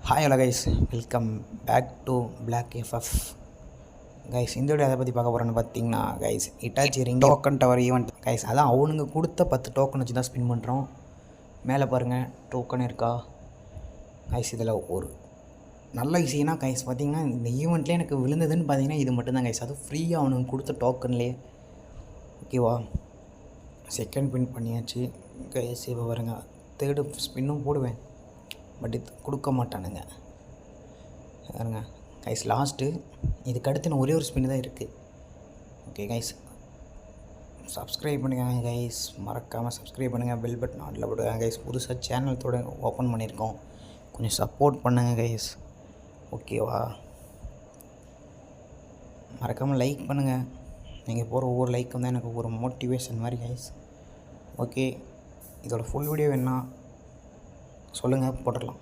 Hi hello guys, welcome back to Black FF. Guys, இந்த வீடியோ அதை பற்றி பார்க்க போகிறேன்னு பார்த்தீங்கன்னா guys, Itachi ring token tower event guys. அதான் அவனுங்க கொடுத்த 10 டோக்கன் வச்சு தான் ஸ்பின் பண்ணுறோம். மேலே பாருங்கள் டோக்கன் இருக்கா கைஸ். இதில் ஒரு நல்ல விஷயம்னா கைஸ் பார்த்தீங்கன்னா, இந்த ஈவெண்ட்லேயே எனக்கு விழுந்ததுன்னு பார்த்தீங்கன்னா இது மட்டும்தான் கைஸ். அதுவும் ஃப்ரீயாக அவனுங்க கொடுத்த டோக்கன்லேயே. ஓகேவா, செகண்ட் பின் பண்ணியாச்சு கைஸ். இப்போ பாருங்க, தேர்டு ஸ்பின்னும் போடுவேன், பட் இது கொடுக்க மாட்டானுங்க பாருங்க கைஸ். லாஸ்ட்டு இதுக்கு அடுத்து நான் ஒரே ஒரு ஸ்பின்னு தான் இருக்குது. ஓகே கைஸ், சப்ஸ்கிரைப் பண்ணுங்கள் கைஸ், மறக்காமல் சப்ஸ்கிரைப் பண்ணுங்கள், பெல் பட்டன் ஆன்ல போடுங்க கைஸ். புதுசாக சேனல் ஓப்பன் பண்ணியிருக்கோம், கொஞ்சம் சப்போர்ட் பண்ணுங்கள் கைஸ். ஓகேவா, மறக்காமல் லைக் பண்ணுங்கள். நீங்கள் போகிற ஒவ்வொரு லைக்கும் தான் எனக்கு ஒரு மோட்டிவேஷன் மாதிரி கைஸ். ஓகே, இதோட ஃபுல் வீடியோ வேணா சொல்லுங்கள், போட்டுடலாம்.